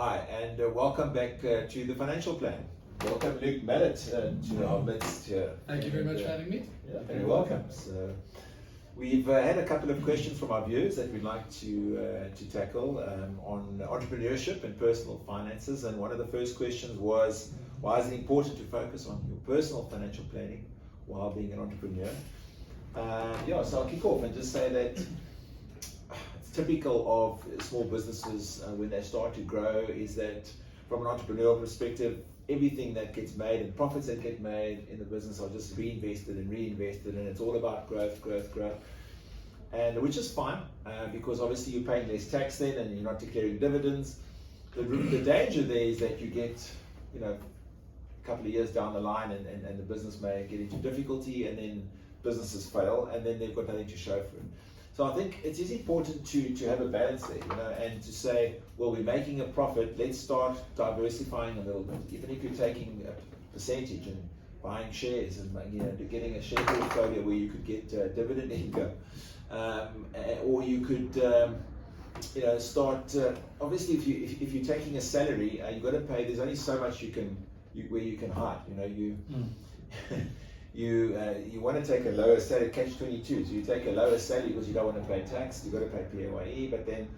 Hi, and welcome back to the Financial Plan. Welcome, Luke Mallet, to our midst here. Thank you very much for having me. Yeah, very welcome. So, we've had a couple of questions from our viewers that we'd like to tackle on entrepreneurship and personal finances. And one of the first questions was, why is it important to focus on your personal financial planning while being an entrepreneur? So I'll kick off and just say that it's typical of small businesses when they start to grow is that from an entrepreneurial perspective, everything that gets made and profits that get made in the business are just reinvested, and it's all about growth, and which is fine because obviously you're paying less tax then and you're not declaring dividends. The danger there is that you get, a couple of years down the line and the business may get into difficulty and then businesses fail and then they've got nothing to show for it. So I think it is important to have a balance there, and to say, well, we're making a profit, let's start diversifying a little bit. Even if you're taking a percentage and buying shares and getting a share portfolio where you could get dividend income, or you could start. Obviously, if you're taking a salary, you've got to pay. There's only so much where you can hide. You want to take a lower salary, catch-22. So you take a lower salary because you don't want to pay tax, you've got to pay PAYE, but then,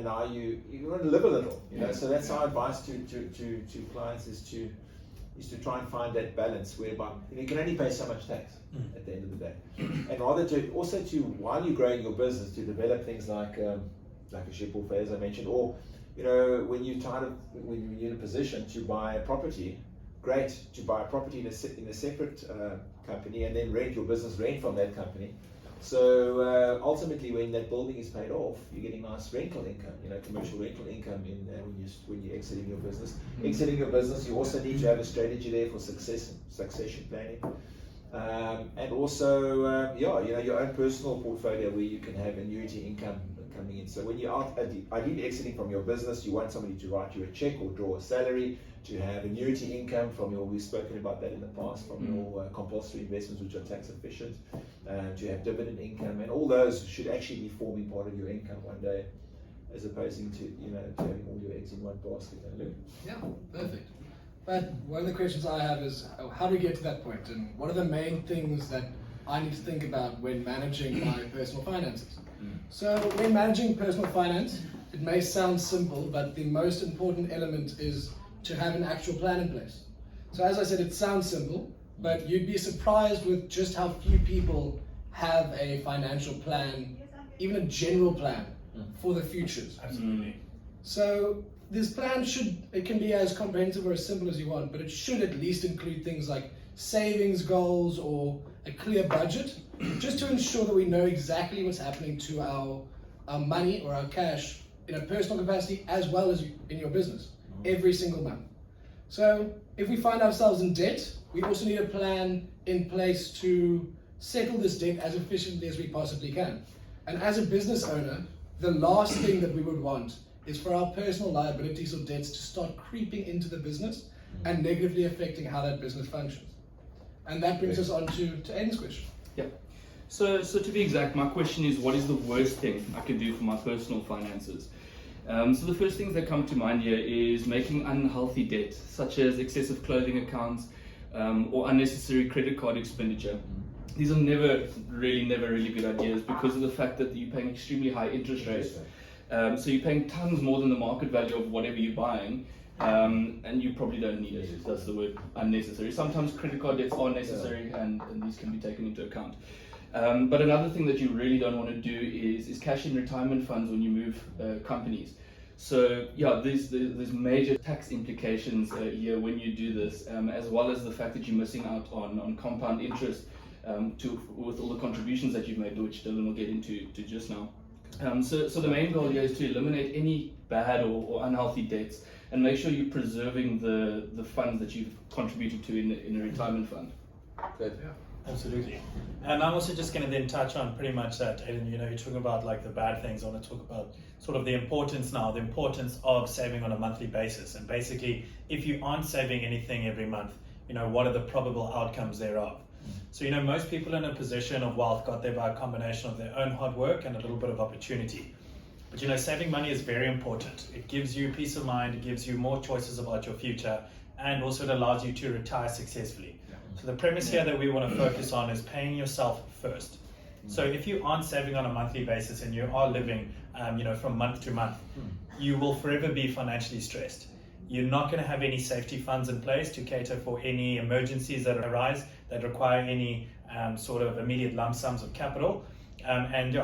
now you want to live a little, So that's our advice to clients is to try and find that balance whereby you can only pay so much tax at the end of the day. And rather while you're growing your business, to develop things like a share portfolio, as I mentioned, or, when you're in a position to buy a property, great to buy a property in a separate company and then rent your business rent from that company. So ultimately, when that building is paid off, you're getting nice rental income, commercial rental income when you're exiting your business. Exiting your business, you also need to have a strategy there for succession planning, and also your own personal portfolio where you can have annuity income coming in. So when you're ideally exiting from your business, you want somebody to write you a check or draw a salary, to have annuity income from we've spoken about that in the past, from your compulsory investments which are tax efficient, to have dividend income, and all those should actually be forming part of your income one day, as opposed to having all your eggs in one basket. Yeah, perfect. But one of the questions I have is, how do we get to that point, and what are the main things that I need to think about when managing my personal finances? So when managing personal finance, it may sound simple, but the most important element is to have an actual plan in place. So as I said, it sounds simple, but you'd be surprised with just how few people have a financial plan, even a general plan for the futures. Absolutely. So this plan it can be as comprehensive or as simple as you want, but it should at least include things like savings goals or a clear budget, just to ensure that we know exactly what's happening to our money or our cash in a personal capacity as well as in your business every single month. So if we find ourselves in debt, we also need a plan in place to settle this debt as efficiently as we possibly can. And as a business owner, the last thing that we would want is for our personal liabilities or debts to start creeping into the business and negatively affecting how that business functions. And that brings us on to Aiden's question. Yep. So to be exact, my question is, what is the worst thing I can do for my personal finances? So the first things that come to mind here is making unhealthy debt, such as excessive clothing accounts or unnecessary credit card expenditure. These are never really good ideas because of the fact that you're paying extremely high interest rates. So you're paying tons more than the market value of whatever you're buying, and you probably don't need it. That's the word, unnecessary. Sometimes credit card debts are necessary, and these can be taken into account. But another thing that you really don't want to do is cash in retirement funds when you move companies. So there's major tax implications here when you do this, as well as the fact that you're missing out on compound interest with all the contributions that you've made, which Dylan will get into just now. So the main goal here is to eliminate any bad or unhealthy debts and make sure you're preserving the funds that you've contributed to in a retirement fund. Good. Yeah. Absolutely. And I'm also just going to then touch on pretty much that, Aiden, you're talking about like the bad things. I want to talk about sort of the importance of saving on a monthly basis. And basically, if you aren't saving anything every month, what are the probable outcomes thereof? So, most people in a position of wealth got there by a combination of their own hard work and a little bit of opportunity. But saving money is very important. It gives you peace of mind, it gives you more choices about your future, and also it allows you to retire successfully. So the premise here that we want to focus on is paying yourself first. So if you aren't saving on a monthly basis and you are living, from month to month, you will forever be financially stressed. You're not going to have any safety funds in place to cater for any emergencies that arise that require any sort of immediate lump sums of capital.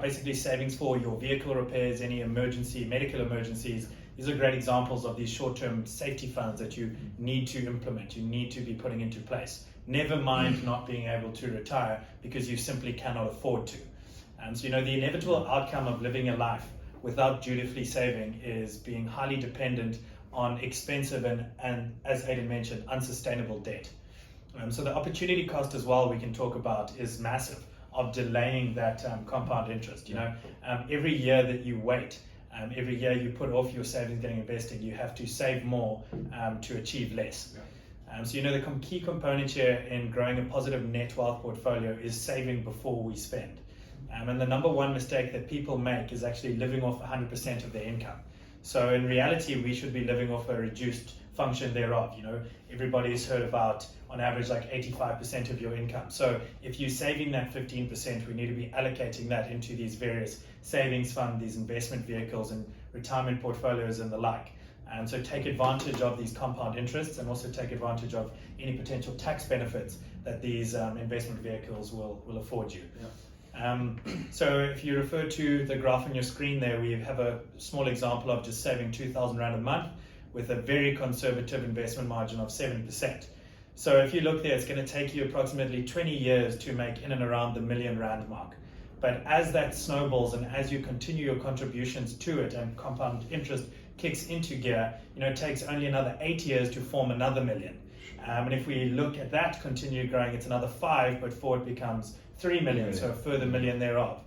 Basically savings for your vehicle repairs, any medical emergencies. These are great examples of these short-term safety funds that you need to implement, you need to be putting into place. Never mind not being able to retire because you simply cannot afford to. So the inevitable outcome of living a life without dutifully saving is being highly dependent on expensive and as Aidan mentioned, unsustainable debt. So the opportunity cost as well we can talk about is massive of delaying that compound interest. Every year that you wait, every year you put off your savings getting invested, you have to save more to achieve less. So the key component here in growing a positive net wealth portfolio is saving before we spend. And the number one mistake that people make is actually living off 100% of their income. So in reality, we should be living off a reduced function thereof. Everybody's heard about, on average, like 85% of your income. So if you're saving that 15%, we need to be allocating that into these various savings funds, these investment vehicles and retirement portfolios and the like. And so take advantage of these compound interests and also take advantage of any potential tax benefits that these investment vehicles will afford you. So if you refer to the graph on your screen there, we have a small example of just saving 2,000 Rand a month with a very conservative investment margin of 7%. So if you look there, it's going to take you approximately 20 years to make in and around the R1 million mark. But as that snowballs and as you continue your contributions to it and compound interest kicks into gear, it takes only another 8 years to form another million. And if we look at that continue growing, it's another 5 before it becomes 3 million, so a further million thereof.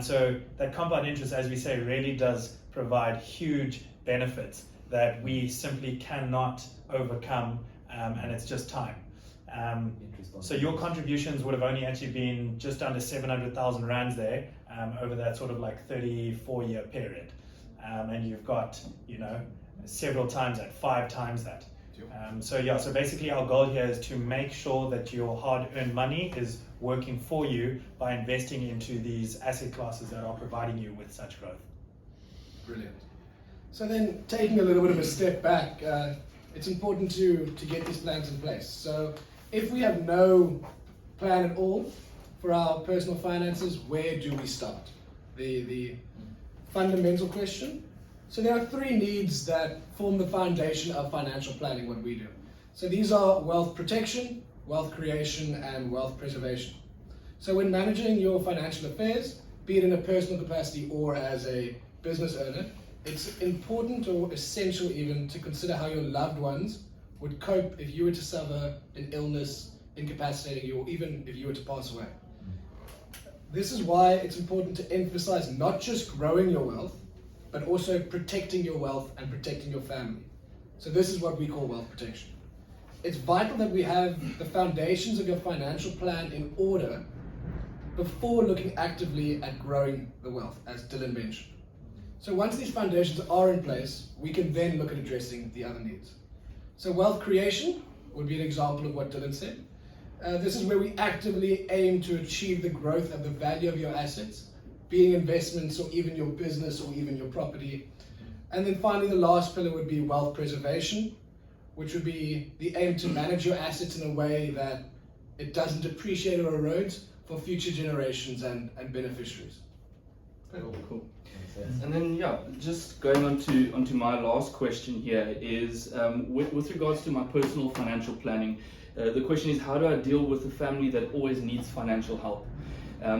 So that compound interest, as we say, really does provide huge benefits that we simply cannot overcome, and it's just time. So your contributions would have only actually been just under 700,000 Rands there over that sort of like 34-year period. And you've got, several times that, 5 times that. So basically our goal here is to make sure that your hard-earned money is working for you by investing into these asset classes that are providing you with such growth. Brilliant. So then, taking a little bit of a step back, it's important to get these plans in place. So if we have no plan at all for our personal finances, where do we start? The fundamental question. So there are 3 needs that form the foundation of financial planning, what we do. So these are wealth protection, wealth creation, and wealth preservation. So when managing your financial affairs, be it in a personal capacity or as a business owner, it's important or essential even to consider how your loved ones would cope if you were to suffer an illness, incapacitating you, or even if you were to pass away. This is why it's important to emphasize not just growing your wealth, but also protecting your wealth and protecting your family. So this is what we call wealth protection. It's vital that we have the foundations of your financial plan in order before looking actively at growing the wealth, as Dylan mentioned. So once these foundations are in place, we can then look at addressing the other needs. So wealth creation would be an example of what Dylan said. This is where we actively aim to achieve the growth of the value of your assets, being investments or even your business or even your property. And then finally, the last pillar would be wealth preservation, which would be the aim to manage your assets in a way that it doesn't depreciate or erodes for future generations and beneficiaries. Cool. And then, just going onto my last question here is, with regards to my personal financial planning, the question is, how do I deal with a family that always needs financial help?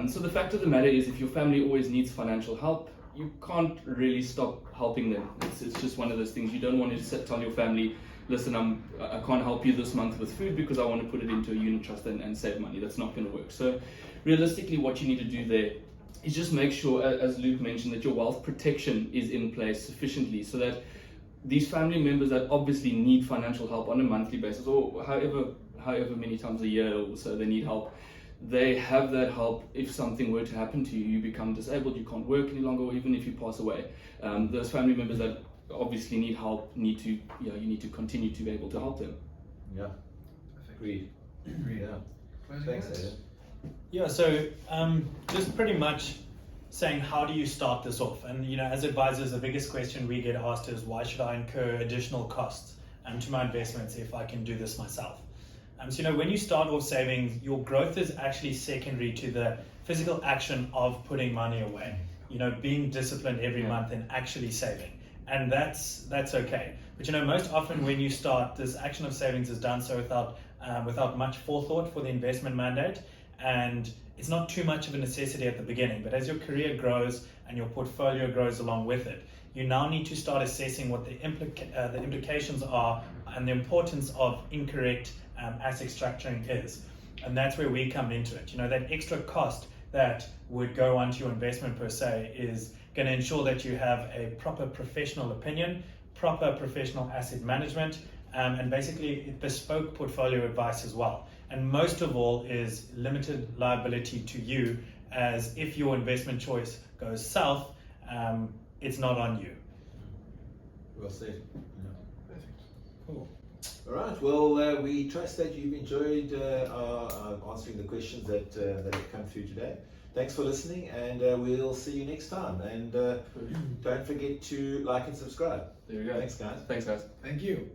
So the fact of the matter is, if your family always needs financial help, you can't really stop helping them. It's just one of those things. You don't want to tell your family, listen, I can't help you this month with food because I want to put it into a unit trust and save money. That's not going to work. So realistically, what you need to do there is just make sure, as Luke mentioned, that your wealth protection is in place sufficiently so that these family members that obviously need financial help on a monthly basis or however many times a year or so they need help, they have that help if something were to happen to you. You become disabled, you can't work any longer, or even if you pass away. Those family members that obviously need help you need to continue to be able to help them. Yeah. Agreed. Yeah. Thanks, Aidan. Yeah, so just pretty much saying, how do you start this off? And as advisors, the biggest question we get asked is, why should I incur additional costs to my investments if I can do this myself? So when you start off saving, your growth is actually secondary to the physical action of putting money away. Being disciplined every month and actually saving, and that's okay. But most often when you start, this action of savings is done so without much forethought for the investment mandate, and it's not too much of a necessity at the beginning. But as your career grows and your portfolio grows along with it, you now need to start assessing what the implications are and the importance of incorrect asset structuring is. And that's where we come into it. That extra cost that would go onto your investment per se is going to ensure that you have a proper professional opinion, proper professional asset management, and basically bespoke portfolio advice as well. And most of all is limited liability to you, as if your investment choice goes south, it's not on you. Well said. Yeah. Perfect. Cool. All right. Well, we trust that you've enjoyed answering the questions that have come through today. Thanks for listening, and we'll see you next time. And don't forget to like and subscribe. There we go. Thanks, guys. Thanks, guys. Thank you.